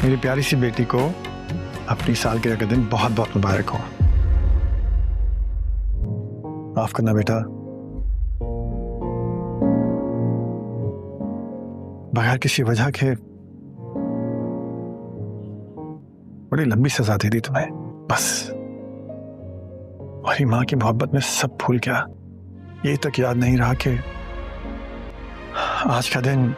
मेरी प्यारी सी बेटी को अपनी सालगिरह का दिन बहुत बहुत मुबारक हो। माफ करना बेटा, बगैर किसी वजह के बड़ी लंबी सजा दे दी तुम्हें। बस और माँ की मोहब्बत में सब भूल गया। ये तक याद नहीं रहा कि आज का दिन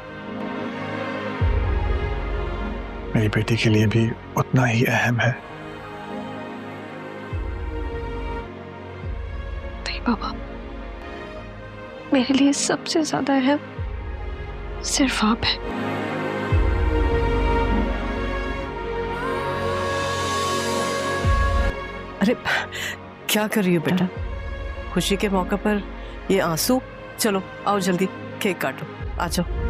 मेरी बेटी के लिए भी उतना ही अहम है। नहीं बाबा, मेरे लिए सबसे ज्यादा अहम सिर्फ आप है। अरे क्या कर रही हो बेटा? खुशी के मौके पर ये आंसू। चलो आओ जल्दी केक काटो, आ जाओ।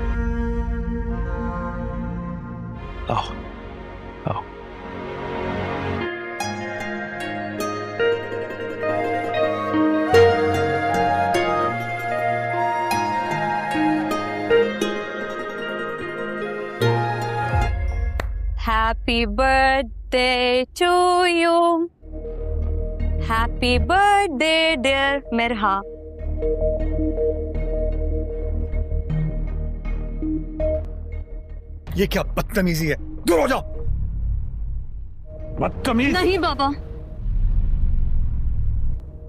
आओ आओ। Happy birthday to you. Happy birthday dear मेरहा। ये क्या बदतमीजी है? दूर हो जाओ। बदतमीज। नहीं बाबा,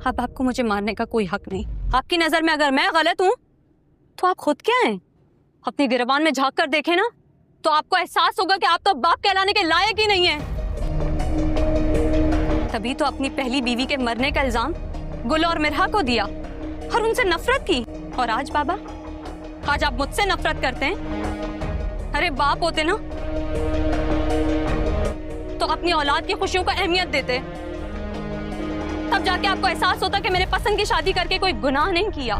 अब आपको मुझे मारने का कोई हक नहीं। आपकी नजर में अगर मैं गलत हूं तो आप खुद क्या हैं? अपनी गिरबान में झांक कर देखें ना, तो आपको एहसास होगा कि आप तो बाप कहलाने के लायक ही नहीं है। तभी तो अपनी पहली बीवी के मरने का इल्जाम गुल और मिरहा को दिया और उनसे नफरत की। और आज बाबा, आज आप मुझसे नफरत करते हैं। अरे बाप होते ना तो अपनी औलाद की खुशियों को अहमियत देते, तब जाके आपको एहसास होता कि मेरे पसंद की शादी करके कोई गुनाह नहीं किया,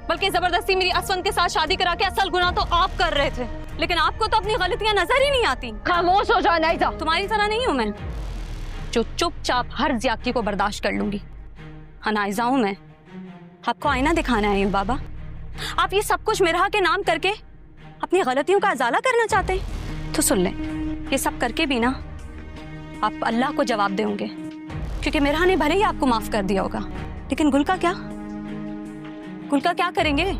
बल्कि जबरदस्ती मेरी असवंत के साथ शादी करा के असल गुनाह तो आप कर रहे थे। लेकिन आपको तो अपनी गलतियां नजर ही नहीं आती। खामोश हो जाओ नाइजा। तुम्हारी तरह नहीं हूं मैं, जो चुपचाप हर ज्यादती को बर्दाश्त कर लूंगी। अनाइजा हूं मैं। आपको आईना दिखाना है बाबा। आप ये सब कुछ मिरहा के नाम करके अपनी गलतियों का अजाला करना चाहते हैं तो सुन लें, ये सब करके भी ना आप अल्लाह को जवाब देंगे, क्योंकि मिरहा ने भले ही आपको माफ कर दिया होगा, लेकिन गुल का क्या? गुल का क्या करेंगे?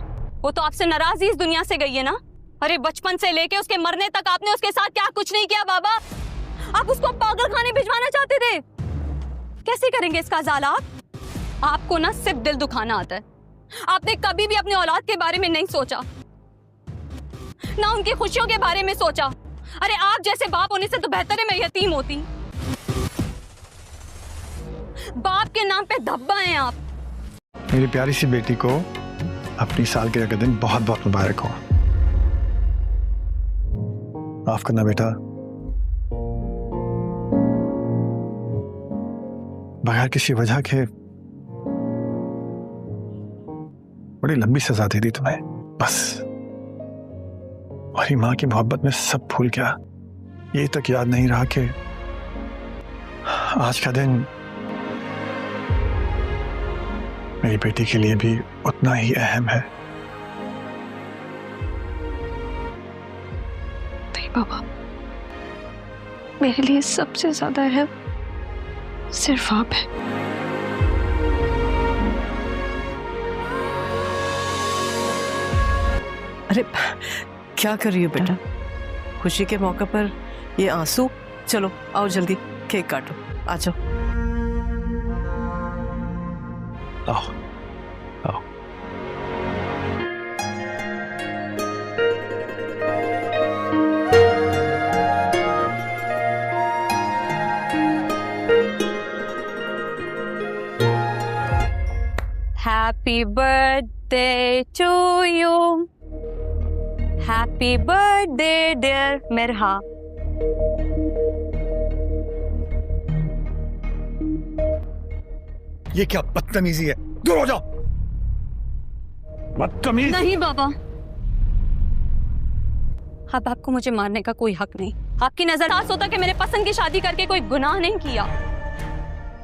वो तो आपसे नाराज ही इस दुनिया से गई है ना। अरे बचपन से लेके उसके मरने तक आपने उसके साथ क्या कुछ नहीं किया बाबा। आप उसको पागल खाने भिजवाना चाहते थे। कैसे करेंगे इसका अजाला आप? आपको ना सिर्फ दिल दुखाना आता है। आपने कभी भी अपनी औलाद के बारे में नहीं सोचा, ना उनकी खुशियों के बारे में सोचा। अरे आप जैसे बाप होने से तो बेहतर है मैं यतीम होती। बाप के नाम पे धब्बा हैं आप। मेरी प्यारी सी बेटी को अपनी सालगिरह का दिन बहुत बहुत मुबारक हो। माफ करना बेटा, बगैर किसी वजह के बड़ी लंबी सजा दे दी तुम्हें। बस और माँ की मोहब्बत में सब भूल गया। ये तक याद नहीं रहा कि आज का दिन मेरी बेटी के लिए भी उतना ही अहम है। नहीं बाबा, मेरे लिए सबसे ज्यादा अहम सिर्फ आप है। अरे क्या कर रही हो बेटा? खुशी के मौके पर ये आंसू। चलो आओ जल्दी केक काटो, आ जाओ। आओ आओ। Happy birthday to you. Happy birthday dear मेरहा। ये क्या बदतमीजी है? दूर हो जाओ। बदतमीज। नहीं बाबा, अब आपको मुझे मारने का कोई हक नहीं। आपकी नजर एहसास होता कि मेरे पसंद की शादी करके कोई गुनाह नहीं किया,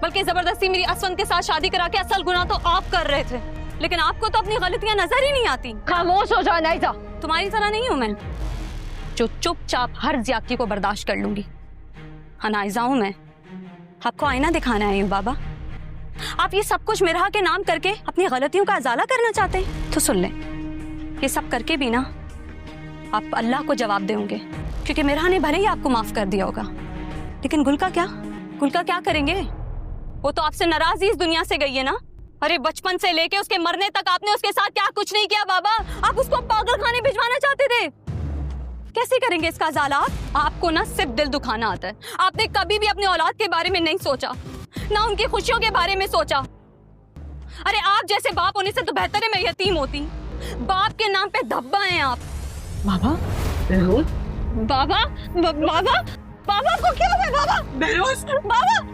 बल्कि जबरदस्ती मेरी असवंत के साथ शादी करा के असल गुनाह तो आप कर रहे थे। लेकिन आपको तो अपनी गलतियां नजर ही नहीं आती। खामोश हो जाओ नाइजा। तुम्हारी तरह नहीं हूं मैं, जो चुपचाप हर ज्यादती को बर्दाश्त कर लूंगी। अनाइजा हूं मैं, आपको आईना दिखाना है बाबा। आप ये सब कुछ मिरहा के नाम करके अपनी गलतियों का अजाला करना चाहते हैं तो सुन लें, ये सब करके भी ना आप अल्लाह को जवाब देंगे, क्योंकि मिरहा ने भले ही आपको माफ कर दिया होगा, लेकिन गुल का क्या करेंगे? वो तो आपसे नाराज ही इस दुनिया से गई है ना। अरे बचपन से लेके उसके मरने तक आपने उसके साथ क्या कुछ नहीं किया बाबा। आप उसको पागल खाने भिजवाना चाहते थे। कैसे करेंगे इसका अजाला आप? आपको ना सिर्फ दिल दुखाना आता है। आपने कभी भी अपनी औलाद के बारे में नहीं सोचा, ना उनकी खुशियों के बारे में सोचा। अरे आप जैसे बाप होने से तो बेहतर है मैं यतीम होती। बाप के नाम पे धब्बा हैं आप। बाबा बाबा बाबा बाबा को क्या हुआ बाबा? बेरोज बाबा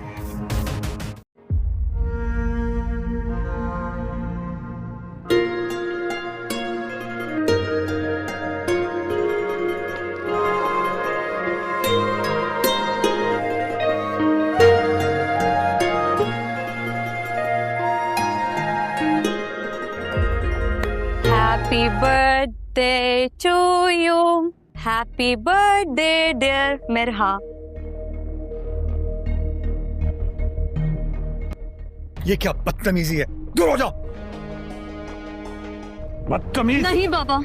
Happy birthday to you. Happy birthday dear Mirha. ये क्या बदतमीजी है? दूर हो जाओ। बदतमीज। नहीं बाबा,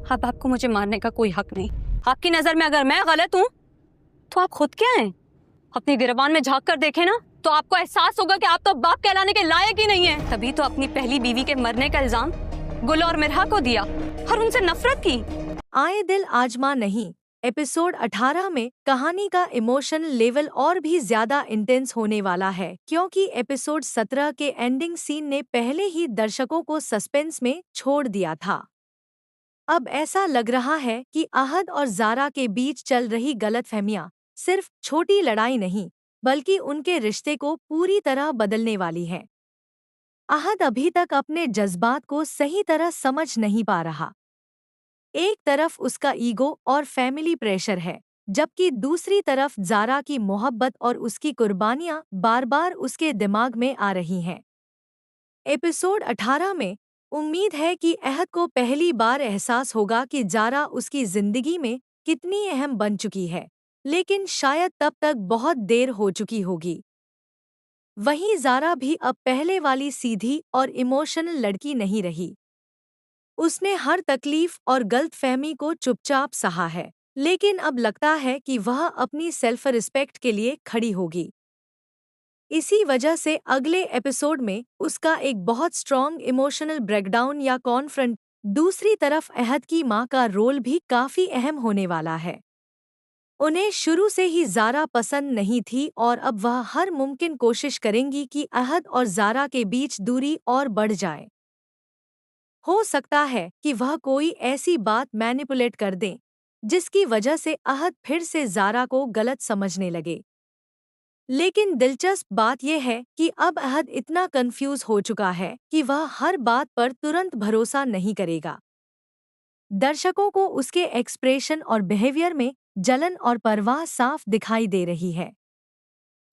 अब आपको मुझे मारने का कोई हक नहीं। आपकी नजर में अगर मैं गलत हूँ तो आप खुद क्या हैं? अपनी गिरबान में झांक कर देखें ना तो आपको एहसास होगा कि आप तो बाप कहलाने के लायक ही नहीं है। तभी तो अपनी पहली बीवी के मरने का इल्जाम गुल और मिरहा को दिया और उनसे नफरत की। आए दिल आजमा नहीं एपिसोड 18 में कहानी का इमोशनल लेवल और भी ज्यादा इंटेंस होने वाला है, क्योंकि एपिसोड 17 के एंडिंग सीन ने पहले ही दर्शकों को सस्पेंस में छोड़ दिया था। अब ऐसा लग रहा है कि अहद और जारा के बीच चल रही गलतफहमियां सिर्फ छोटी लड़ाई नहीं बल्कि उनके रिश्ते को पूरी तरह बदलने वाली है। अहद अभी तक अपने जज्बात को सही तरह समझ नहीं पा रहा। एक तरफ उसका ईगो और फैमिली प्रेशर है, जबकि दूसरी तरफ जारा की मोहब्बत और उसकी कुर्बानियां बार बार उसके दिमाग में आ रही हैं। एपिसोड 18 में उम्मीद है कि अहद को पहली बार एहसास होगा कि जारा उसकी जिंदगी में कितनी अहम बन चुकी है, लेकिन शायद तब तक बहुत देर हो चुकी होगी। वहीं जारा भी अब पहले वाली सीधी और इमोशनल लड़की नहीं रही। उसने हर तकलीफ और गलतफहमी को चुपचाप सहा है, लेकिन अब लगता है कि वह अपनी सेल्फ रिस्पेक्ट के लिए खड़ी होगी। इसी वजह से अगले एपिसोड में उसका एक बहुत स्ट्रॉन्ग इमोशनल ब्रेकडाउन या कॉन्फ्रंट। दूसरी तरफ अहद की मां का रोल भी काफी अहम होने वाला है। उन्हें शुरू से ही जारा पसंद नहीं थी और अब वह हर मुमकिन कोशिश करेंगी कि अहद और जारा के बीच दूरी और बढ़ जाए। हो सकता है कि वह कोई ऐसी बात मैनिपुलेट कर दें जिसकी वजह से अहद फिर से जारा को गलत समझने लगे। लेकिन दिलचस्प बात यह है कि अब अहद इतना कंफ्यूज हो चुका है कि वह हर बात पर तुरंत भरोसा नहीं करेगा। दर्शकों को उसके एक्सप्रेशन और बिहेवियर में जलन और परवाह साफ दिखाई दे रही है।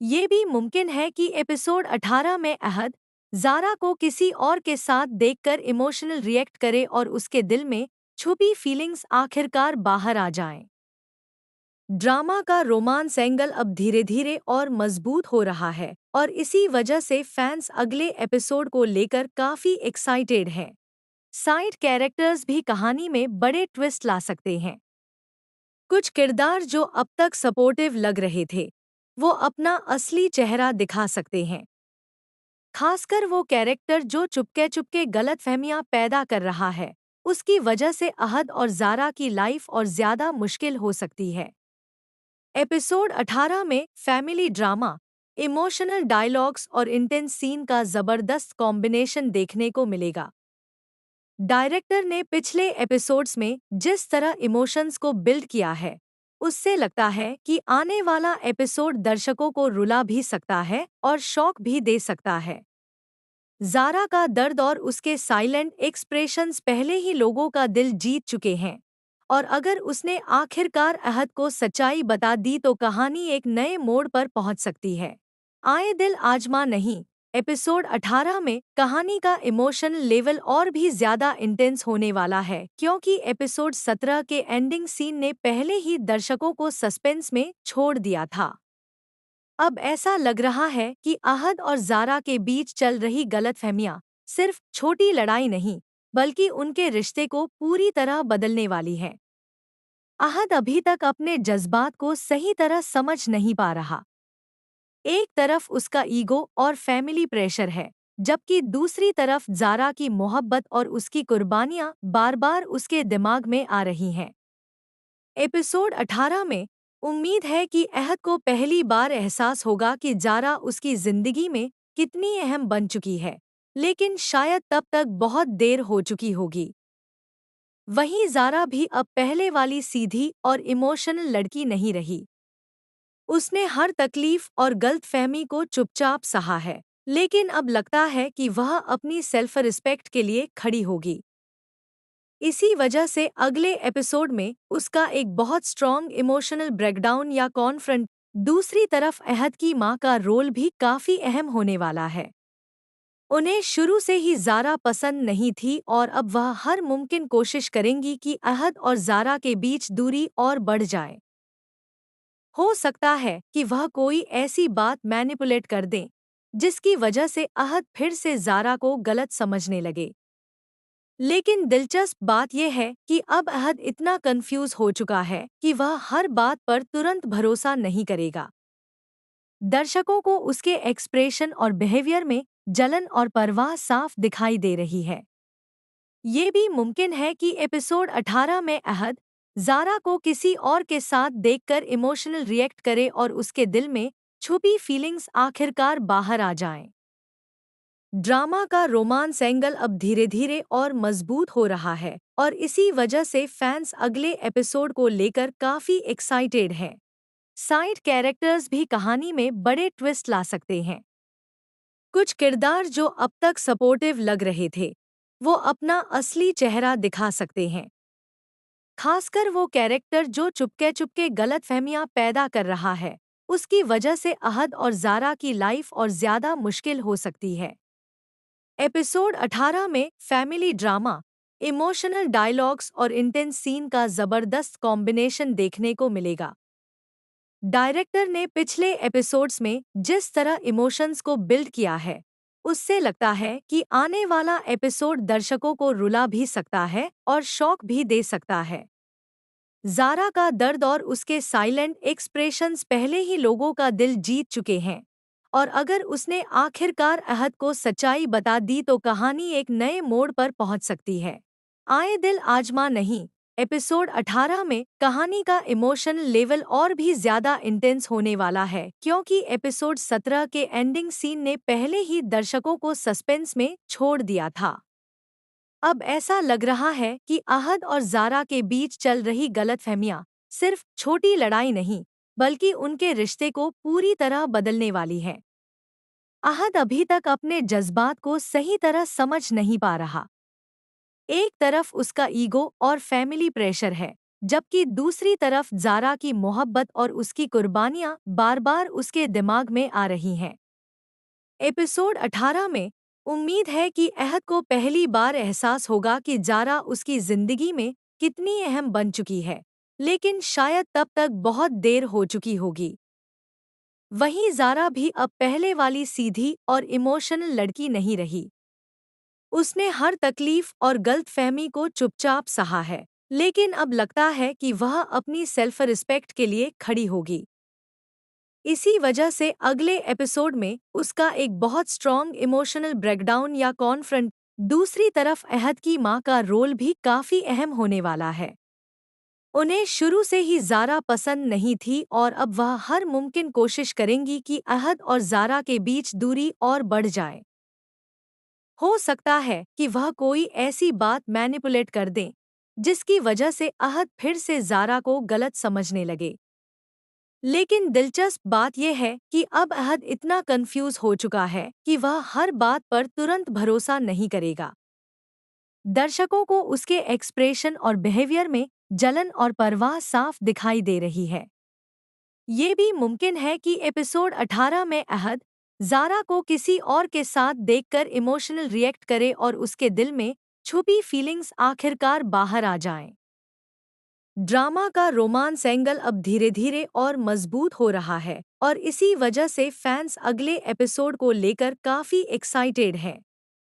ये भी मुमकिन है कि एपिसोड 18 में अहद जारा को किसी और के साथ देखकर इमोशनल रिएक्ट करे और उसके दिल में छुपी फीलिंग्स आखिरकार बाहर आ जाएं। ड्रामा का रोमांस एंगल अब धीरे धीरे और मजबूत हो रहा है और इसी वजह से फैंस अगले एपिसोड को लेकर काफी एक्साइटेड हैं। साइड कैरेक्टर्स भी कहानी में बड़े ट्विस्ट ला सकते हैं। कुछ किरदार जो अब तक सपोर्टिव लग रहे थे, वो अपना असली चेहरा दिखा सकते हैं। खासकर वो कैरेक्टर जो चुपके चुपके गलतफहमियां पैदा कर रहा है, उसकी वजह से अहद और जारा की लाइफ और ज्यादा मुश्किल हो सकती है। एपिसोड 18 में फैमिली ड्रामा, इमोशनल डायलॉग्स और इंटेंस सीन का जबरदस्त कॉम्बिनेशन देखने को मिलेगा। डायरेक्टर ने पिछले एपिसोड्स में जिस तरह इमोशंस को बिल्ड किया है, उससे लगता है कि आने वाला एपिसोड दर्शकों को रुला भी सकता है और शॉक भी दे सकता है। जारा का दर्द और उसके साइलेंट एक्सप्रेशंस पहले ही लोगों का दिल जीत चुके हैं, और अगर उसने आखिरकार अहद को सच्चाई बता दी तो कहानी एक नए मोड़ पर पहुंच सकती है। आए दिल आजमा नहीं एपिसोड 18 में कहानी का इमोशन लेवल और भी ज्यादा इंटेंस होने वाला है, क्योंकि एपिसोड 17 के एंडिंग सीन ने पहले ही दर्शकों को सस्पेंस में छोड़ दिया था। अब ऐसा लग रहा है कि अहद और जारा के बीच चल रही गलतफहमियां सिर्फ छोटी लड़ाई नहीं, बल्कि उनके रिश्ते को पूरी तरह बदलने वाली है। अहद अभी तक अपने जज्बात को सही तरह समझ नहीं पा रहा। एक तरफ उसका ईगो और फैमिली प्रेशर है, जबकि दूसरी तरफ जारा की मोहब्बत और उसकी कुर्बानियां बार बार उसके दिमाग में आ रही हैं। एपिसोड 18 में उम्मीद है कि अहद को पहली बार एहसास होगा कि जारा उसकी जिंदगी में कितनी अहम बन चुकी है, लेकिन शायद तब तक बहुत देर हो चुकी होगी। वहीं जारा भी अब पहले वाली सीधी और इमोशनल लड़की नहीं रही। उसने हर तकलीफ और गलतफहमी को चुपचाप सहा है, लेकिन अब लगता है कि वह अपनी सेल्फ रिस्पेक्ट के लिए खड़ी होगी। इसी वजह से अगले एपिसोड में उसका एक बहुत स्ट्रॉन्ग इमोशनल ब्रेकडाउन या कॉन्फ्रंट। दूसरी तरफ अहद की मां का रोल भी काफी अहम होने वाला है। उन्हें शुरू से ही जारा पसंद नहीं थी और अब वह हर मुमकिन कोशिश करेंगी कि अहद और जारा के बीच दूरी और बढ़ जाए। हो सकता है कि वह कोई ऐसी बात मैनिपुलेट कर दें जिसकी वजह से अहद फिर से जारा को गलत समझने लगे। लेकिन दिलचस्प बात यह है कि अब अहद इतना कंफ्यूज हो चुका है कि वह हर बात पर तुरंत भरोसा नहीं करेगा। दर्शकों को उसके एक्सप्रेशन और बिहेवियर में जलन और परवाह साफ दिखाई दे रही है। ये भी मुमकिन है कि एपिसोड 18 में अहद जारा को किसी और के साथ देखकर इमोशनल रिएक्ट करे और उसके दिल में छुपी फीलिंग्स आखिरकार बाहर आ जाएं। ड्रामा का रोमांस एंगल अब धीरे धीरे और मजबूत हो रहा है और इसी वजह से फैंस अगले एपिसोड को लेकर काफी एक्साइटेड हैं। साइड कैरेक्टर्स भी कहानी में बड़े ट्विस्ट ला सकते हैं। कुछ किरदार जो अब तक सपोर्टिव लग रहे थे, वो अपना असली चेहरा दिखा सकते हैं। खासकर वो कैरेक्टर जो चुपके चुपके गलतफहमियां पैदा कर रहा है, उसकी वजह से अहद और जारा की लाइफ और ज्यादा मुश्किल हो सकती है। एपिसोड 18 में फैमिली ड्रामा, इमोशनल डायलॉग्स और इंटेंस सीन का जबरदस्त कॉम्बिनेशन देखने को मिलेगा। डायरेक्टर ने पिछले एपिसोड्स में जिस तरह इमोशंस को बिल्ड किया है, उससे लगता है कि आने वाला एपिसोड दर्शकों को रुला भी सकता है और शॉक भी दे सकता है। जारा का दर्द और उसके साइलेंट एक्सप्रेशंस पहले ही लोगों का दिल जीत चुके हैं, और अगर उसने आखिरकार अहद को सच्चाई बता दी तो कहानी एक नए मोड़ पर पहुंच सकती है। आए दिल आजमा नहीं। एपिसोड 18 में कहानी का इमोशन लेवल और भी ज्यादा इंटेंस होने वाला है, क्योंकि एपिसोड 17 के एंडिंग सीन ने पहले ही दर्शकों को सस्पेंस में छोड़ दिया था। अब ऐसा लग रहा है कि अहद और जारा के बीच चल रही गलतफहमियां सिर्फ छोटी लड़ाई नहीं, बल्कि उनके रिश्ते को पूरी तरह बदलने वाली है। अहद अभी तक अपने जज्बात को सही तरह समझ नहीं पा रहा। एक तरफ उसका ईगो और फैमिली प्रेशर है, जबकि दूसरी तरफ जारा की मोहब्बत और उसकी कुर्बानियां बार बार उसके दिमाग में आ रही हैं। एपिसोड 18 में उम्मीद है कि अहद को पहली बार एहसास होगा कि जारा उसकी जिंदगी में कितनी अहम बन चुकी है, लेकिन शायद तब तक बहुत देर हो चुकी होगी। वहीं जारा भी अब पहले वाली सीधी और इमोशनल लड़की नहीं रही। उसने हर तकलीफ और गलतफहमी को चुपचाप सहा है, लेकिन अब लगता है कि वह अपनी सेल्फ रिस्पेक्ट के लिए खड़ी होगी। इसी वजह से अगले एपिसोड में उसका एक बहुत स्ट्रॉन्ग इमोशनल ब्रेकडाउन या कॉन्फ्रंट। दूसरी तरफ अहद की मां का रोल भी काफी अहम होने वाला है। उन्हें शुरू से ही जारा पसंद नहीं थी और अब वह हर मुमकिन कोशिश करेंगी कि अहद और जारा के बीच दूरी और बढ़ जाए। हो सकता है कि वह कोई ऐसी बात मैनिपुलेट कर दें जिसकी वजह से अहद फिर से जारा को गलत समझने लगे। लेकिन दिलचस्प बात यह है कि अब अहद इतना कंफ्यूज हो चुका है कि वह हर बात पर तुरंत भरोसा नहीं करेगा। दर्शकों को उसके एक्सप्रेशन और बिहेवियर में जलन और परवाह साफ दिखाई दे रही है। ये भी मुमकिन है कि एपिसोड 18 में अहद जारा को किसी और के साथ देखकर इमोशनल रिएक्ट करे और उसके दिल में छुपी फीलिंग्स आखिरकार बाहर आ जाएं। ड्रामा का रोमांस एंगल अब धीरे धीरे और मजबूत हो रहा है और इसी वजह से फैंस अगले एपिसोड को लेकर काफी एक्साइटेड हैं।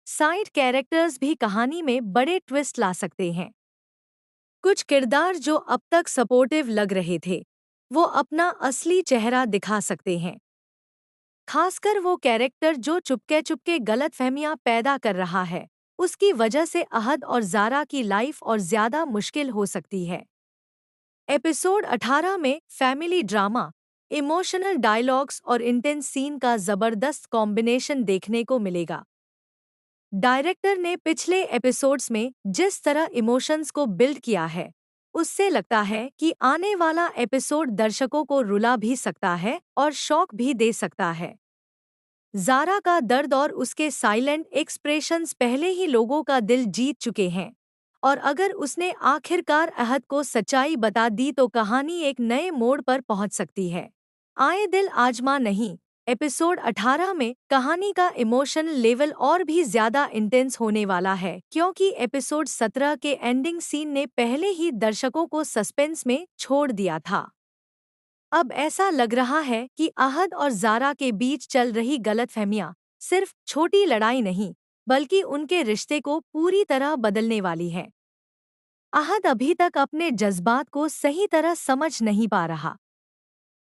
साइड कैरेक्टर्स भी कहानी में बड़े ट्विस्ट ला सकते हैं। कुछ किरदार जो अब तक सपोर्टिव लग रहे थे, वो अपना असली चेहरा दिखा सकते हैं। खासकर वो कैरेक्टर जो चुपके चुपके गलतफहमियां पैदा कर रहा है, उसकी वजह से अहद और जारा की लाइफ और ज्यादा मुश्किल हो सकती है। एपिसोड 18 में फैमिली ड्रामा, इमोशनल डायलॉग्स और इंटेंस सीन का जबरदस्त कॉम्बिनेशन देखने को मिलेगा। डायरेक्टर ने पिछले एपिसोड्स में जिस तरह इमोशंस को बिल्ड किया है, उससे लगता है कि आने वाला एपिसोड दर्शकों को रुला भी सकता है और शॉक भी दे सकता है। जारा का दर्द और उसके साइलेंट एक्सप्रेशंस पहले ही लोगों का दिल जीत चुके हैं, और अगर उसने आखिरकार अहद को सच्चाई बता दी तो कहानी एक नए मोड़ पर पहुंच सकती है। आए दिल आजमा नहीं, एपिसोड 18 में कहानी का इमोशनल लेवल और भी ज्यादा इंटेंस होने वाला है, क्योंकि एपिसोड 17 के एंडिंग सीन ने पहले ही दर्शकों को सस्पेंस में छोड़ दिया था। अब ऐसा लग रहा है कि अहद और जारा के बीच चल रही गलतफहमियां सिर्फ छोटी लड़ाई नहीं, बल्कि उनके रिश्ते को पूरी तरह बदलने वाली है। अहद अभी तक अपने जज्बात को सही तरह समझ नहीं पा रहा।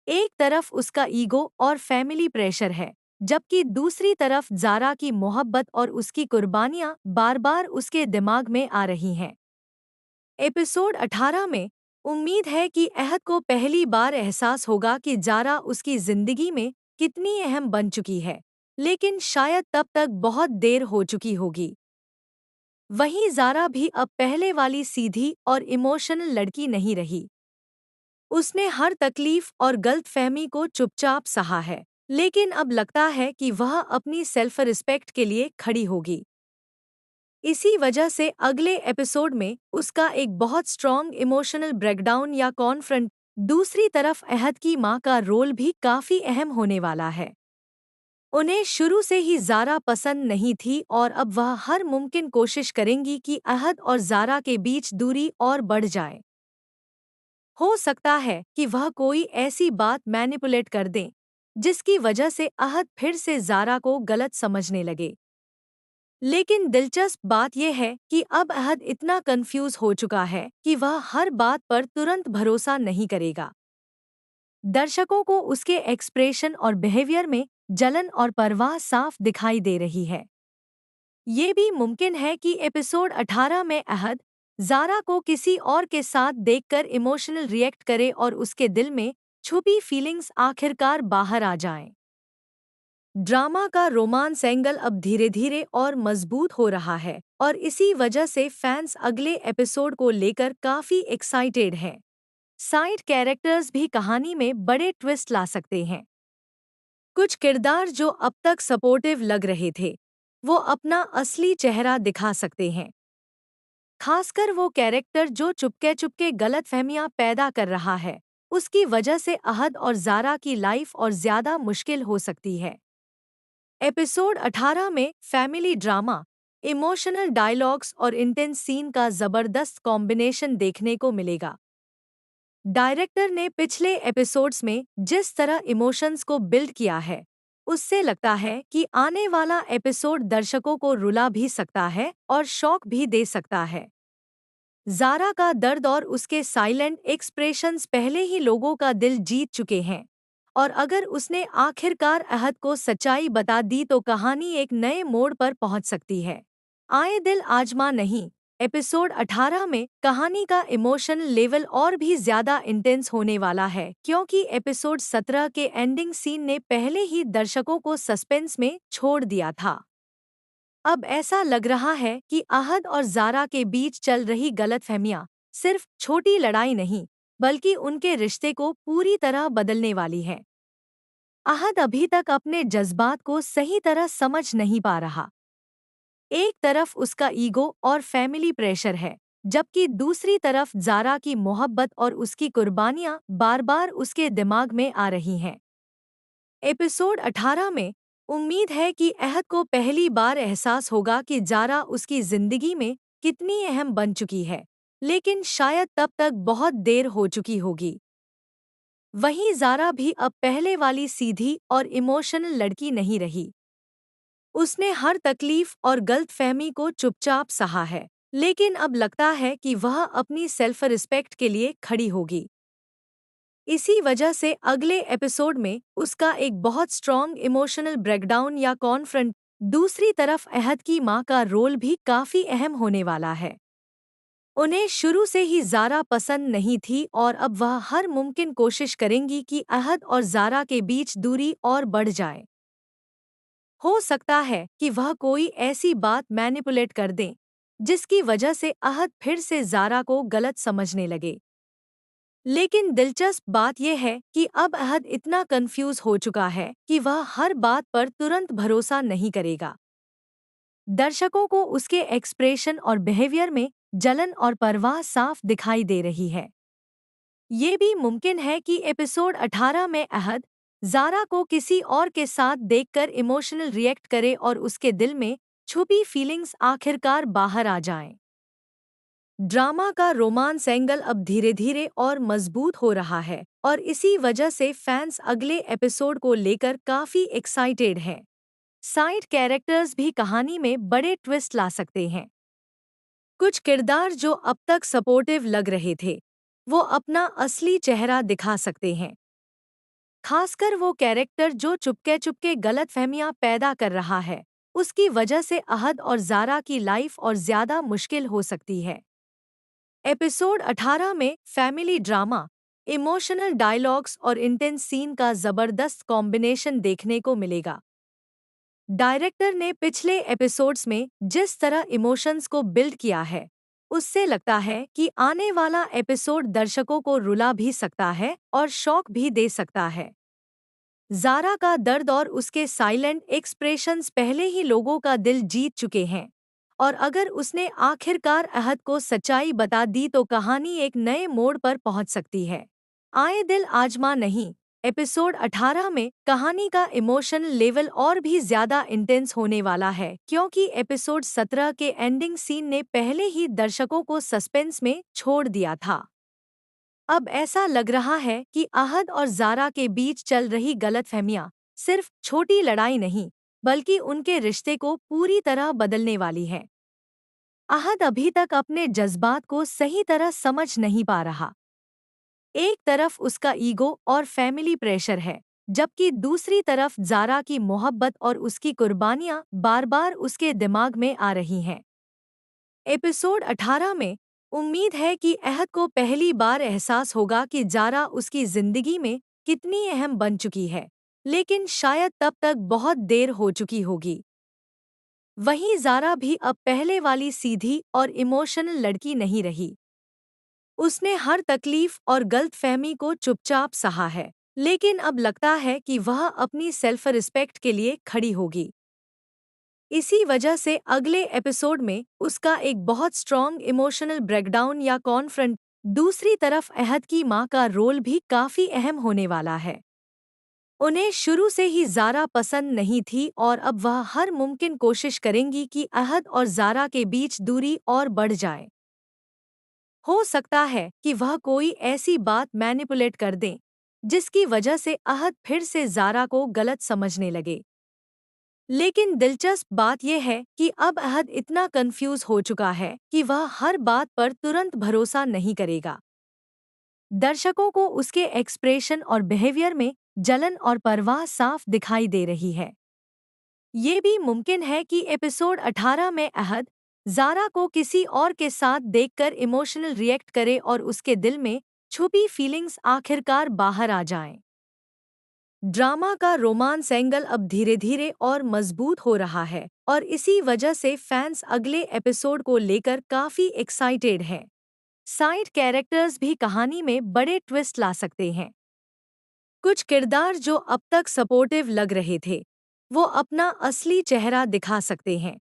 एक तरफ उसका ईगो और फैमिली प्रेशर है, जबकि दूसरी तरफ जारा की मोहब्बत और उसकी कुर्बानियां बार-बार उसके दिमाग में आ रही हैं। एपिसोड 18 में उम्मीद है कि अहद को पहली बार एहसास होगा कि जारा उसकी जिंदगी में कितनी अहम बन चुकी है, लेकिन शायद तब तक बहुत देर हो चुकी होगी। वहीं जारा भी अब पहले वाली सीधी और इमोशनल लड़की नहीं रही। उसने हर तकलीफ और गलतफहमी को चुपचाप सहा है, लेकिन अब लगता है कि वह अपनी सेल्फ रिस्पेक्ट के लिए खड़ी होगी। इसी वजह से अगले एपिसोड में उसका एक बहुत स्ट्रॉन्ग इमोशनल ब्रेकडाउन या कॉन्फ्रंट। दूसरी तरफ अहद की मां का रोल भी काफी अहम होने वाला है। उन्हें शुरू से ही जारा पसंद नहीं थी और अब वह हर मुमकिन कोशिश करेंगी कि अहद और जारा के बीच दूरी और बढ़ जाए। हो सकता है कि वह कोई ऐसी बात मैनिपुलेट कर दें जिसकी वजह से अहद फिर से जारा को गलत समझने लगे। लेकिन दिलचस्प बात यह है कि अब अहद इतना कंफ्यूज हो चुका है कि वह हर बात पर तुरंत भरोसा नहीं करेगा। दर्शकों को उसके एक्सप्रेशन और बिहेवियर में जलन और परवाह साफ दिखाई दे रही है। ये भी मुमकिन है कि एपिसोड 18 में अहद जारा को किसी और के साथ देखकर इमोशनल रिएक्ट करे और उसके दिल में छुपी फीलिंग्स आखिरकार बाहर आ जाएं। ड्रामा का रोमांस एंगल अब धीरे धीरे और मजबूत हो रहा है और इसी वजह से फैंस अगले एपिसोड को लेकर काफी एक्साइटेड हैं। साइड कैरेक्टर्स भी कहानी में बड़े ट्विस्ट ला सकते हैं। कुछ किरदार जो अब तक सपोर्टिव लग रहे थे, वो अपना असली चेहरा दिखा सकते हैं। खासकर वो कैरेक्टर जो चुपके चुपके गलतफहमियां पैदा कर रहा है, उसकी वजह से अहद और जारा की लाइफ और ज्यादा मुश्किल हो सकती है। एपिसोड 18 में फैमिली ड्रामा, इमोशनल डायलॉग्स और इंटेंस सीन का जबरदस्त कॉम्बिनेशन देखने को मिलेगा। डायरेक्टर ने पिछले एपिसोड्स में जिस तरह इमोशंस को बिल्ड किया है, उससे लगता है कि आने वाला एपिसोड दर्शकों को रुला भी सकता है और शॉक भी दे सकता है। जारा का दर्द और उसके साइलेंट एक्सप्रेशंस पहले ही लोगों का दिल जीत चुके हैं, और अगर उसने आखिरकार अहद को सच्चाई बता दी तो कहानी एक नए मोड़ पर पहुंच सकती है। आए दिल आजमा नहीं, एपिसोड 18 में कहानी का इमोशनल लेवल और भी ज्यादा इंटेंस होने वाला है, क्योंकि एपिसोड 17 के एंडिंग सीन ने पहले ही दर्शकों को सस्पेंस में छोड़ दिया था। अब ऐसा लग रहा है कि अहद और जारा के बीच चल रही गलतफहमियां सिर्फ छोटी लड़ाई नहीं, बल्कि उनके रिश्ते को पूरी तरह बदलने वाली है। अहद अभी तक अपने जज्बात को सही तरह समझ नहीं पा रहा। एक तरफ उसका ईगो और फैमिली प्रेशर है, जबकि दूसरी तरफ जारा की मोहब्बत और उसकी कुर्बानियां बार-बार उसके दिमाग में आ रही हैं। एपिसोड 18 में उम्मीद है कि अहद को पहली बार एहसास होगा कि ज़ारा उसकी ज़िंदगी में कितनी अहम बन चुकी है, लेकिन शायद तब तक बहुत देर हो चुकी होगी। वहीं ज़ारा भी अब पहले वाली सीधी और इमोशनल लड़की नहीं रही। उसने हर तकलीफ और गलतफहमी को चुपचाप सहा है, लेकिन अब लगता है कि वह अपनी सेल्फ रिस्पेक्ट के लिए खड़ी होगी। इसी वजह से अगले एपिसोड में उसका एक बहुत स्ट्रॉन्ग इमोशनल ब्रेकडाउन या कॉन्फ्रंट। दूसरी तरफ अहद की माँ का रोल भी काफी अहम होने वाला है। उन्हें शुरू से ही ज़ारा पसंद नहीं थी और अब वह हर मुमकिन कोशिश करेंगी कि अहद और ज़ारा के बीच दूरी और बढ़ जाए। हो सकता है कि वह कोई ऐसी बात मैनिपुलेट कर दें जिसकी वजह से अहद फिर से ज़ारा को गलत समझने लगे। लेकिन दिलचस्प बात यह है कि अब अहद इतना कंफ्यूज हो चुका है कि वह हर बात पर तुरंत भरोसा नहीं करेगा। दर्शकों को उसके एक्सप्रेशन और बिहेवियर में जलन और परवाह साफ दिखाई दे रही है। ये भी मुमकिन है कि एपिसोड 18 में अहद ज़ारा को किसी और के साथ देखकर इमोशनल रिएक्ट करे और उसके दिल में छुपी फीलिंग्स आखिरकार बाहर आ जाएं। ड्रामा का रोमांस एंगल अब धीरे धीरे और मजबूत हो रहा है और इसी वजह से फैंस अगले एपिसोड को लेकर काफी एक्साइटेड हैं। साइड कैरेक्टर्स भी कहानी में बड़े ट्विस्ट ला सकते हैं। कुछ किरदार जो अब तक सपोर्टिव लग रहे थे, वो अपना असली चेहरा दिखा सकते हैं। खासकर वो कैरेक्टर जो चुपके चुपके गलतफहमियां पैदा कर रहा है, उसकी वजह से अहद और ज़ारा की लाइफ और ज्यादा मुश्किल हो सकती है। एपिसोड 18 में फैमिली ड्रामा, इमोशनल डायलॉग्स और इंटेंस सीन का जबरदस्त कॉम्बिनेशन देखने को मिलेगा। डायरेक्टर ने पिछले एपिसोड्स में जिस तरह इमोशंस को बिल्ड किया है, उससे लगता है कि आने वाला एपिसोड दर्शकों को रुला भी सकता है और शॉक भी दे सकता है। ज़ारा का दर्द और उसके साइलेंट एक्सप्रेशंस पहले ही लोगों का दिल जीत चुके हैं, और अगर उसने आखिरकार अहद को सच्चाई बता दी तो कहानी एक नए मोड़ पर पहुंच सकती है। आए दिल आजमा नहीं। एपिसोड 18 में कहानी का इमोशनल लेवल और भी ज्यादा इंटेंस होने वाला है, क्योंकि एपिसोड 17 के एंडिंग सीन ने पहले ही दर्शकों को सस्पेंस में छोड़ दिया था। अब ऐसा लग रहा है कि अहद और ज़ारा के बीच चल रही गलतफहमियां सिर्फ छोटी लड़ाई नहीं, बल्कि उनके रिश्ते को पूरी तरह बदलने वाली है। अहद अभी तक अपने जज्बात को सही तरह समझ नहीं पा रहा। एक तरफ उसका ईगो और फैमिली प्रेशर है, जबकि दूसरी तरफ ज़ारा की मोहब्बत और उसकी कुर्बानियां बार बार उसके दिमाग में आ रही हैं। एपिसोड 18 में उम्मीद है कि अहद को पहली बार एहसास होगा कि ज़ारा उसकी ज़िंदगी में कितनी अहम बन चुकी है, लेकिन शायद तब तक बहुत देर हो चुकी होगी। वहीं ज़ारा भी अब पहले वाली सीधी और इमोशनल लड़की नहीं रही। उसने हर तकलीफ और गलतफहमी को चुपचाप सहा है, लेकिन अब लगता है कि वह अपनी सेल्फ रिस्पेक्ट के लिए खड़ी होगी। इसी वजह से अगले एपिसोड में उसका एक बहुत स्ट्रॉन्ग इमोशनल ब्रेकडाउन या कॉन्फ्रंट। दूसरी तरफ अहद की माँ का रोल भी काफी अहम होने वाला है। उन्हें शुरू से ही ज़ारा पसंद नहीं थी और अब वह हर मुमकिन कोशिश करेंगी कि अहद और ज़ारा के बीच दूरी और बढ़ जाए। हो सकता है कि वह कोई ऐसी बात मैनिपुलेट कर दें जिसकी वजह से अहद फिर से ज़ारा को गलत समझने लगे। लेकिन दिलचस्प बात यह है कि अब अहद इतना कंफ्यूज हो चुका है कि वह हर बात पर तुरंत भरोसा नहीं करेगा। दर्शकों को उसके एक्सप्रेशन और बिहेवियर में जलन और परवाह साफ दिखाई दे रही है। ये भी मुमकिन है कि एपिसोड 18 में अहद ज़ारा को किसी और के साथ देखकर इमोशनल रिएक्ट करे और उसके दिल में छुपी फीलिंग्स आखिरकार बाहर आ जाएं। ड्रामा का रोमांस एंगल अब धीरे धीरे और मजबूत हो रहा है और इसी वजह से फैंस अगले एपिसोड को लेकर काफी एक्साइटेड हैं। साइड कैरेक्टर्स भी कहानी में बड़े ट्विस्ट ला सकते हैं। कुछ किरदार जो अब तक सपोर्टिव लग रहे थे, वो अपना असली चेहरा दिखा सकते हैं।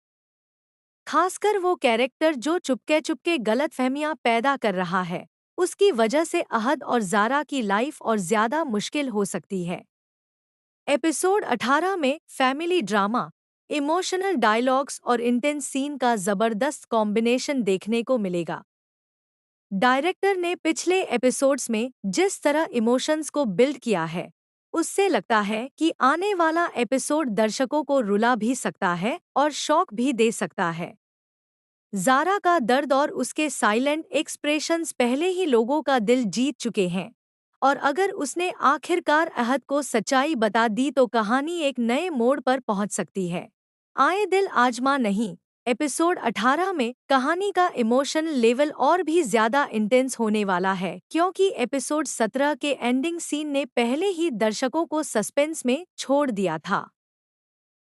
खासकर वो कैरेक्टर जो चुपके चुपके गलतफहमियां पैदा कर रहा है, उसकी वजह से अहद और ज़ारा की लाइफ और ज्यादा मुश्किल हो सकती है। एपिसोड 18 में फैमिली ड्रामा, इमोशनल डायलॉग्स और इंटेंस सीन का जबरदस्त कॉम्बिनेशन देखने को मिलेगा। डायरेक्टर ने पिछले एपिसोड्स में जिस तरह इमोशंस को बिल्ड किया है, उससे लगता है कि आने वाला एपिसोड दर्शकों को रुला भी सकता है और शॉक भी दे सकता है। ज़ारा का दर्द और उसके साइलेंट एक्सप्रेशंस पहले ही लोगों का दिल जीत चुके हैं, और अगर उसने आखिरकार अहद को सच्चाई बता दी तो कहानी एक नए मोड़ पर पहुंच सकती है। आए दिल आजमा नहीं एपिसोड 18 में कहानी का इमोशनल लेवल और भी ज्यादा इंटेंस होने वाला है, क्योंकि एपिसोड 17 के एंडिंग सीन ने पहले ही दर्शकों को सस्पेंस में छोड़ दिया था।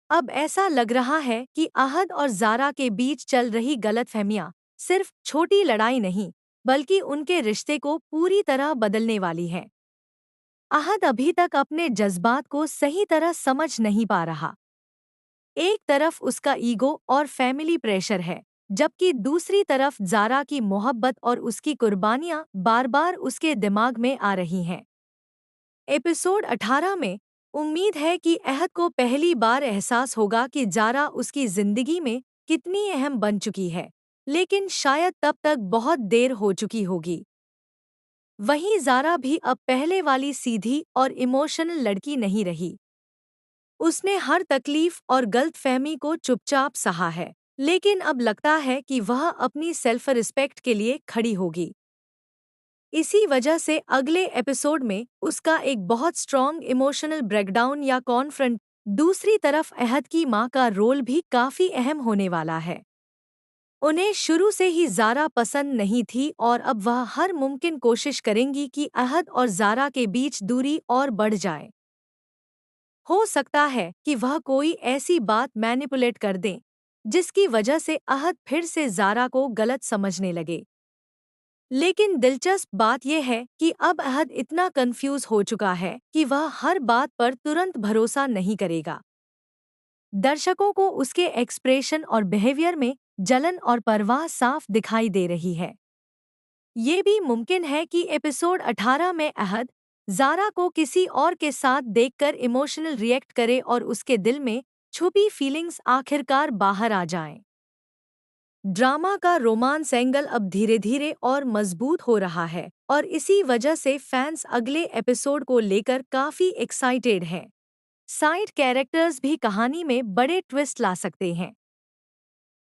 अब ऐसा लग रहा है कि अहद और ज़ारा के बीच चल रही गलतफहमियां सिर्फ छोटी लड़ाई नहीं, बल्कि उनके रिश्ते को पूरी तरह बदलने वाली है। अहद अभी तक अपने जज्बात को सही तरह समझ नहीं पा रहा। एक तरफ उसका ईगो और फैमिली प्रेशर है, जबकि दूसरी तरफ ज़ारा की मोहब्बत और उसकी कुर्बानियां बार-बार उसके दिमाग में आ रही हैं। एपिसोड 18 में उम्मीद है कि अहद को पहली बार एहसास होगा कि ज़ारा उसकी जिंदगी में कितनी अहम बन चुकी है, लेकिन शायद तब तक बहुत देर हो चुकी होगी। वहीं ज़ारा भी अब पहले वाली सीधी और इमोशनल लड़की नहीं रही। उसने हर तकलीफ और गलतफहमी को चुपचाप सहा है, लेकिन अब लगता है कि वह अपनी सेल्फ रिस्पेक्ट के लिए खड़ी होगी। इसी वजह से अगले एपिसोड में उसका एक बहुत स्ट्रॉन्ग इमोशनल ब्रेकडाउन या कॉन्फ्रंट। दूसरी तरफ अहद की मां का रोल भी काफी अहम होने वाला है। उन्हें शुरू से ही ज़ारा पसंद नहीं थी और अब वह हर मुमकिन कोशिश करेंगी कि अहद और ज़ारा के बीच दूरी और बढ़ जाए। हो सकता है कि वह कोई ऐसी बात मैनिपुलेट कर दें जिसकी वजह से अहद फिर से ज़ारा को गलत समझने लगे। लेकिन दिलचस्प बात यह है कि अब अहद इतना कंफ्यूज हो चुका है कि वह हर बात पर तुरंत भरोसा नहीं करेगा। दर्शकों को उसके एक्सप्रेशन और बिहेवियर में जलन और परवाह साफ दिखाई दे रही है। ये भी मुमकिन है कि एपिसोड 18 में अहद ज़ारा को किसी और के साथ देखकर इमोशनल रिएक्ट करे और उसके दिल में छुपी फीलिंग्स आखिरकार बाहर आ जाएं। ड्रामा का रोमांस एंगल अब धीरे धीरे और मजबूत हो रहा है, और इसी वजह से फैंस अगले एपिसोड को लेकर काफी एक्साइटेड हैं। साइड कैरेक्टर्स भी कहानी में बड़े ट्विस्ट ला सकते हैं।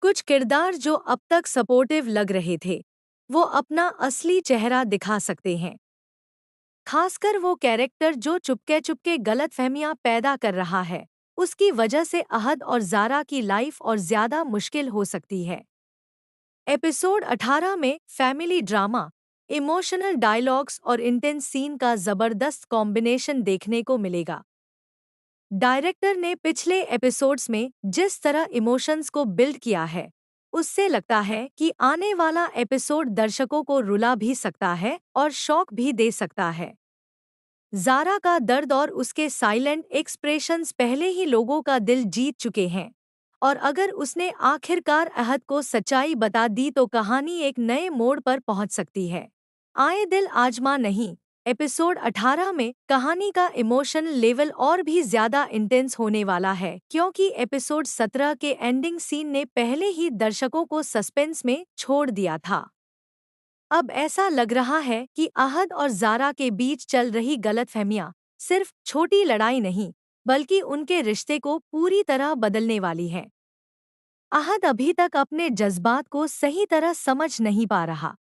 कुछ किरदार जो अब तक सपोर्टिव लग रहे थे, वो अपना असली चेहरा दिखा सकते हैं। खासकर वो कैरेक्टर जो चुपके चुपके गलतफहमियां पैदा कर रहा है, उसकी वजह से अहद और ज़ारा की लाइफ और ज्यादा मुश्किल हो सकती है। एपिसोड 18 में फैमिली ड्रामा, इमोशनल डायलॉग्स और इंटेंस सीन का जबरदस्त कॉम्बिनेशन देखने को मिलेगा। डायरेक्टर ने पिछले एपिसोड्स में जिस तरह इमोशंस को बिल्ड किया है, उससे लगता है कि आने वाला एपिसोड दर्शकों को रुला भी सकता है और शॉक भी दे सकता है। ज़ारा का दर्द और उसके साइलेंट एक्सप्रेशंस पहले ही लोगों का दिल जीत चुके हैं, और अगर उसने आखिरकार अहद को सच्चाई बता दी तो कहानी एक नए मोड़ पर पहुंच सकती है। आए दिल आजमा नहीं एपिसोड 18 में कहानी का इमोशनल लेवल और भी ज्यादा इंटेंस होने वाला है, क्योंकि एपिसोड 17 के एंडिंग सीन ने पहले ही दर्शकों को सस्पेंस में छोड़ दिया था। अब ऐसा लग रहा है कि अहद और ज़ारा के बीच चल रही गलतफहमियां सिर्फ छोटी लड़ाई नहीं, बल्कि उनके रिश्ते को पूरी तरह बदलने वाली है। अहद अभी तक अपने जज्बात को सही तरह समझ नहीं पा रहा।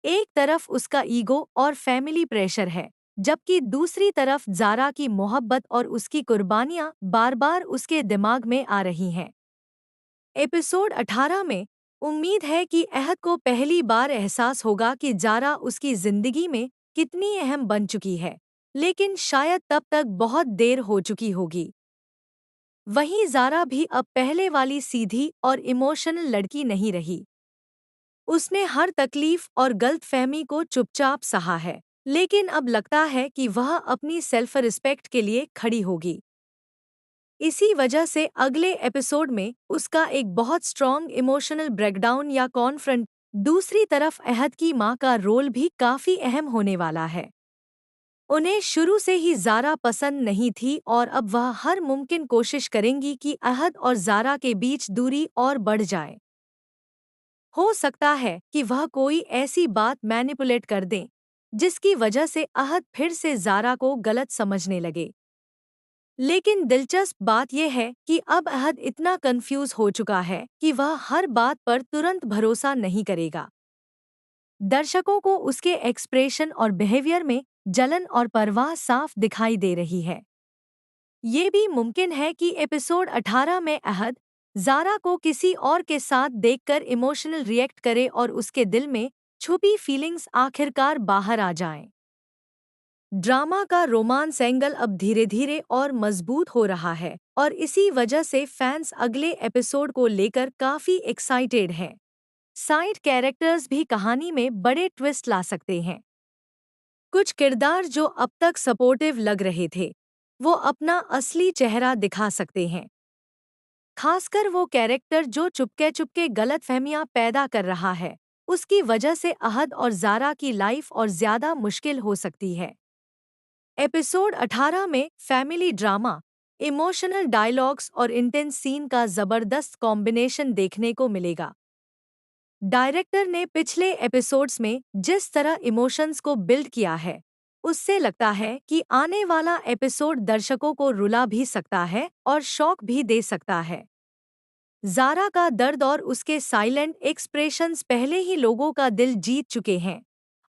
एक तरफ उसका ईगो और फैमिली प्रेशर है, जबकि दूसरी तरफ ज़ारा की मोहब्बत और उसकी कुर्बानियां बार-बार उसके दिमाग में आ रही हैं। एपिसोड 18 में उम्मीद है कि अहद को पहली बार एहसास होगा कि ज़ारा उसकी जिंदगी में कितनी अहम बन चुकी है, लेकिन शायद तब तक बहुत देर हो चुकी होगी। वहीं ज़ारा भी अब पहले वाली सीधी और इमोशनल लड़की नहीं रही। उसने हर तकलीफ और गलतफहमी को चुपचाप सहा है, लेकिन अब लगता है कि वह अपनी सेल्फ रिस्पेक्ट के लिए खड़ी होगी। इसी वजह से अगले एपिसोड में उसका एक बहुत स्ट्रॉन्ग इमोशनल ब्रेकडाउन या कॉन्फ्रंट। दूसरी तरफ अहद की मां का रोल भी काफी अहम होने वाला है। उन्हें शुरू से ही ज़ारा पसंद नहीं थी और अब वह हर मुमकिन कोशिश करेंगी कि अहद और ज़ारा के बीच दूरी और बढ़ जाए। हो सकता है कि वह कोई ऐसी बात मैनिपुलेट कर दें जिसकी वजह से अहद फिर से ज़ारा को गलत समझने लगे। लेकिन दिलचस्प बात यह है कि अब अहद इतना कंफ्यूज हो चुका है कि वह हर बात पर तुरंत भरोसा नहीं करेगा। दर्शकों को उसके एक्सप्रेशन और बिहेवियर में जलन और परवाह साफ दिखाई दे रही है। ये भी मुमकिन है कि एपिसोड 18 में अहद ज़ारा को किसी और के साथ देखकर इमोशनल रिएक्ट करे और उसके दिल में छुपी फीलिंग्स आखिरकार बाहर आ जाएं। ड्रामा का रोमांस एंगल अब धीरे धीरे और मजबूत हो रहा है और इसी वजह से फैंस अगले एपिसोड को लेकर काफी एक्साइटेड हैं। साइड कैरेक्टर्स भी कहानी में बड़े ट्विस्ट ला सकते हैं। कुछ किरदार जो अब तक सपोर्टिव लग रहे थे वो अपना असली चेहरा दिखा सकते हैं। खासकर वो कैरेक्टर जो चुपके चुपके गलतफहमियां पैदा कर रहा है, उसकी वजह से अहद और ज़ारा की लाइफ और ज्यादा मुश्किल हो सकती है। एपिसोड 18 में फैमिली ड्रामा, इमोशनल डायलॉग्स और इंटेंस सीन का जबरदस्त कॉम्बिनेशन देखने को मिलेगा। डायरेक्टर ने पिछले एपिसोड्स में जिस तरह इमोशंस को बिल्ड किया है, उससे लगता है कि आने वाला एपिसोड दर्शकों को रुला भी सकता है और शॉक भी दे सकता है। ज़ारा का दर्द और उसके साइलेंट एक्सप्रेशंस पहले ही लोगों का दिल जीत चुके हैं,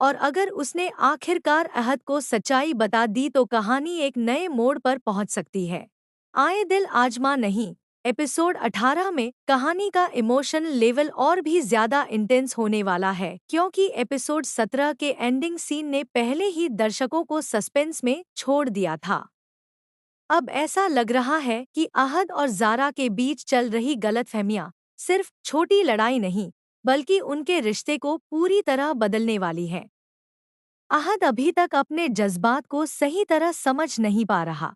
और अगर उसने आखिरकार अहद को सच्चाई बता दी तो कहानी एक नए मोड़ पर पहुंच सकती है। आए दिल आजमा नहीं एपिसोड 18 में कहानी का इमोशनल लेवल और भी ज्यादा इंटेंस होने वाला है, क्योंकि एपिसोड 17 के एंडिंग सीन ने पहले ही दर्शकों को सस्पेंस में छोड़ दिया था। अब ऐसा लग रहा है कि अहद और ज़ारा के बीच चल रही गलतफहमियां सिर्फ छोटी लड़ाई नहीं बल्कि उनके रिश्ते को पूरी तरह बदलने वाली है। अहद अभी तक अपने जज्बात को सही तरह समझ नहीं पा रहा।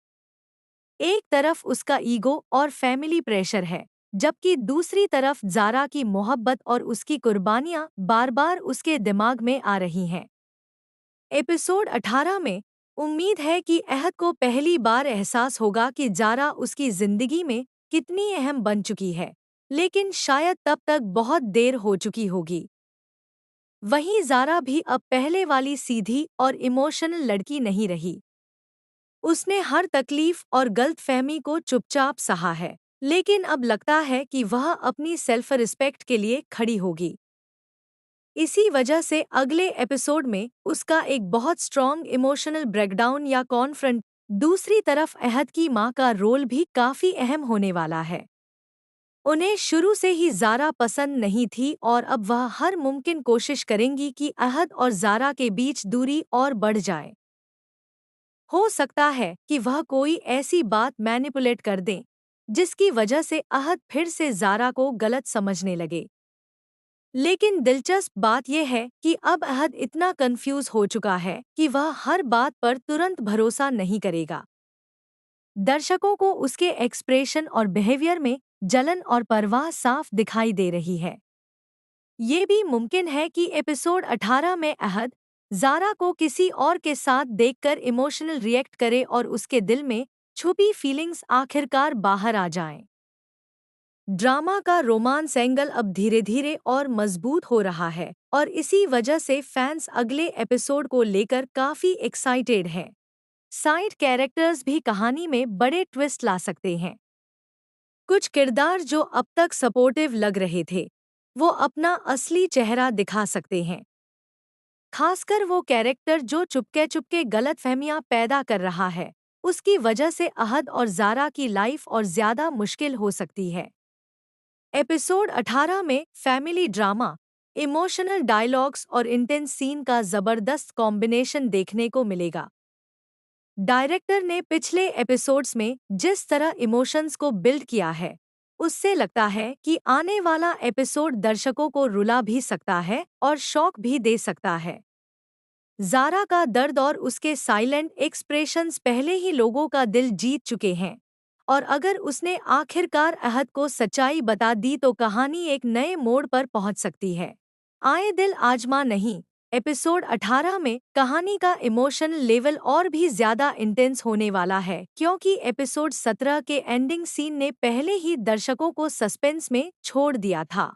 एक तरफ उसका ईगो और फैमिली प्रेशर है, जबकि दूसरी तरफ ज़ारा की मोहब्बत और उसकी कुर्बानियां बार बार उसके दिमाग में आ रही हैं। एपिसोड 18 में उम्मीद है कि अहद को पहली बार एहसास होगा कि ज़ारा उसकी जिंदगी में कितनी अहम बन चुकी है, लेकिन शायद तब तक बहुत देर हो चुकी होगी। वहीं ज़ारा भी अब पहले वाली सीधी और इमोशनल लड़की नहीं रही। उसने हर तकलीफ और गलतफहमी को चुपचाप सहा है, लेकिन अब लगता है कि वह अपनी सेल्फ रिस्पेक्ट के लिए खड़ी होगी। इसी वजह से अगले एपिसोड में उसका एक बहुत स्ट्रॉन्ग इमोशनल ब्रेकडाउन या कॉन्फ्रंट। दूसरी तरफ अहद की मां का रोल भी काफी अहम होने वाला है। उन्हें शुरू से ही ज़ारा पसंद नहीं थी और अब वह हर मुमकिन कोशिश करेंगी कि अहद और ज़ारा के बीच दूरी और बढ़ जाए। हो सकता है कि वह कोई ऐसी बात मैनिपुलेट कर दें जिसकी वजह से अहद फिर से ज़ारा को गलत समझने लगे। लेकिन दिलचस्प बात यह है कि अब अहद इतना कंफ्यूज हो चुका है कि वह हर बात पर तुरंत भरोसा नहीं करेगा। दर्शकों को उसके एक्सप्रेशन और बिहेवियर में जलन और परवाह साफ दिखाई दे रही है। ये भी मुमकिन है कि एपिसोड 18 में अहद ज़ारा को किसी और के साथ देखकर इमोशनल रिएक्ट करे और उसके दिल में छुपी फीलिंग्स आखिरकार बाहर आ जाएं। ड्रामा का रोमांस एंगल अब धीरे धीरे और मजबूत हो रहा है और इसी वजह से फैंस अगले एपिसोड को लेकर काफी एक्साइटेड हैं। साइड कैरेक्टर्स भी कहानी में बड़े ट्विस्ट ला सकते हैं। कुछ किरदार जो अब तक सपोर्टिव लग रहे थे वो अपना असली चेहरा दिखा सकते हैं। खासकर वो कैरेक्टर जो चुपके चुपके गलतफहमियां पैदा कर रहा है, उसकी वजह से अहद और ज़ारा की लाइफ और ज्यादा मुश्किल हो सकती है। एपिसोड 18 में फैमिली ड्रामा, इमोशनल डायलॉग्स और इंटेंस सीन का जबरदस्त कॉम्बिनेशन देखने को मिलेगा। डायरेक्टर ने पिछले एपिसोड्स में जिस तरह इमोशंस को बिल्ड किया है, उससे लगता है कि आने वाला एपिसोड दर्शकों को रुला भी सकता है और शॉक भी दे सकता है। ज़ारा का दर्द और उसके साइलेंट एक्सप्रेशंस पहले ही लोगों का दिल जीत चुके हैं, और अगर उसने आखिरकार अहद को सच्चाई बता दी तो कहानी एक नए मोड़ पर पहुंच सकती है। आए दिल आजमा नहीं एपिसोड 18 में कहानी का इमोशन लेवल और भी ज्यादा इंटेंस होने वाला है, क्योंकि एपिसोड 17 के एंडिंग सीन ने पहले ही दर्शकों को सस्पेंस में छोड़ दिया था।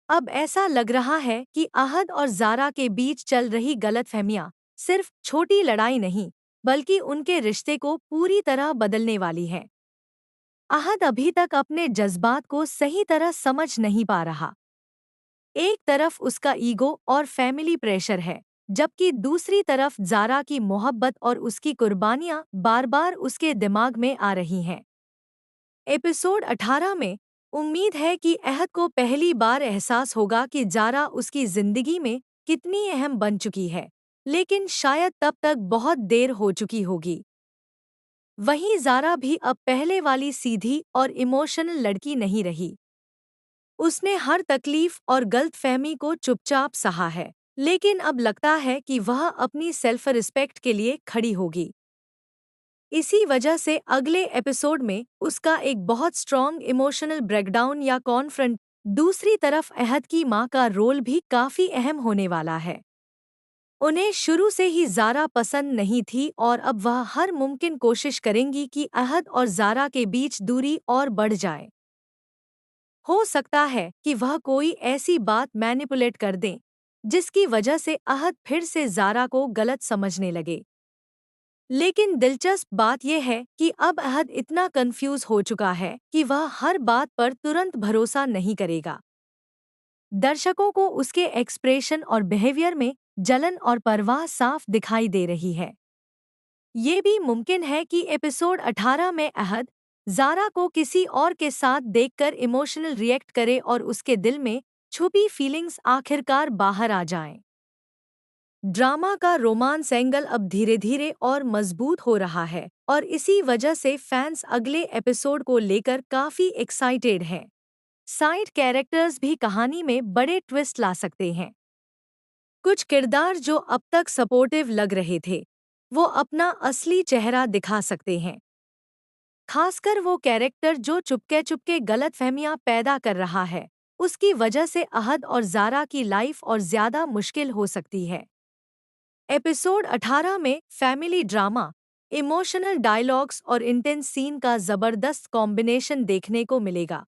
अब ऐसा लग रहा है कि अहद और जारा के बीच चल रही गलतफहमियां सिर्फ छोटी लड़ाई नहीं, बल्कि उनके रिश्ते को पूरी तरह बदलने वाली है। अहद अभी तक अपने जज्बात को सही तरह समझ नहीं पा रहा। एक तरफ उसका ईगो और फैमिली प्रेशर है, जबकि दूसरी तरफ जारा की मोहब्बत और उसकी कुर्बानियां बार बार उसके दिमाग में आ रही हैं। एपिसोड 18 में उम्मीद है कि अहद को पहली बार एहसास होगा कि जारा उसकी जिंदगी में कितनी अहम बन चुकी है, लेकिन शायद तब तक बहुत देर हो चुकी होगी। वहीं जारा भी अब पहले वाली सीधी और इमोशनल लड़की नहीं रही। उसने हर तकलीफ और गलतफहमी को चुपचाप सहा है, लेकिन अब लगता है कि वह अपनी सेल्फ रिस्पेक्ट के लिए खड़ी होगी। इसी वजह से अगले एपिसोड में उसका एक बहुत स्ट्रॉन्ग इमोशनल ब्रेकडाउन या कॉन्फ्रंट। दूसरी तरफ अहद की मां का रोल भी काफी अहम होने वाला है। उन्हें शुरू से ही जारा पसंद नहीं थी और अब वह हर मुमकिन कोशिश करेंगी कि अहद और जारा के बीच दूरी और बढ़ जाए। हो सकता है कि वह कोई ऐसी बात मैनिपुलेट कर दें जिसकी वजह से अहद फिर से जारा को गलत समझने लगे। लेकिन दिलचस्प बात यह है कि अब अहद इतना कंफ्यूज हो चुका है कि वह हर बात पर तुरंत भरोसा नहीं करेगा। दर्शकों को उसके एक्सप्रेशन और बिहेवियर में जलन और परवाह साफ दिखाई दे रही है। ये भी मुमकिन है कि एपिसोड 18 में अहद जारा को किसी और के साथ देखकर इमोशनल रिएक्ट करे और उसके दिल में छुपी फीलिंग्स आखिरकार बाहर आ जाएं। ड्रामा का रोमांस एंगल अब धीरे धीरे और मजबूत हो रहा है और इसी वजह से फैंस अगले एपिसोड को लेकर काफी एक्साइटेड हैं। साइड कैरेक्टर्स भी कहानी में बड़े ट्विस्ट ला सकते हैं। कुछ किरदार जो अब तक सपोर्टिव लग रहे थे, वो अपना असली चेहरा दिखा सकते हैं। खासकर वो कैरेक्टर जो चुपके चुपके गलतफहमियां पैदा कर रहा है, उसकी वजह से अहद और जारा की लाइफ और ज्यादा मुश्किल हो सकती है। एपिसोड 18 में फैमिली ड्रामा, इमोशनल डायलॉग्स और इंटेंस सीन का जबरदस्त कॉम्बिनेशन देखने को मिलेगा।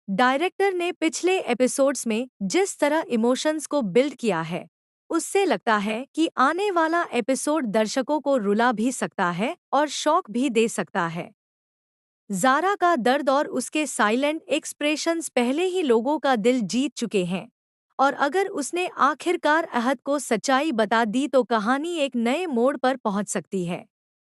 डायरेक्टर ने पिछले एपिसोड्स में जिस तरह इमोशंस को बिल्ड किया है, उससे लगता है कि आने वाला एपिसोड दर्शकों को रुला भी सकता है और शॉक भी दे सकता है। जारा का दर्द और उसके साइलेंट एक्सप्रेशंस पहले ही लोगों का दिल जीत चुके हैं, और अगर उसने आखिरकार अहद को सच्चाई बता दी तो कहानी एक नए मोड़ पर पहुंच सकती है।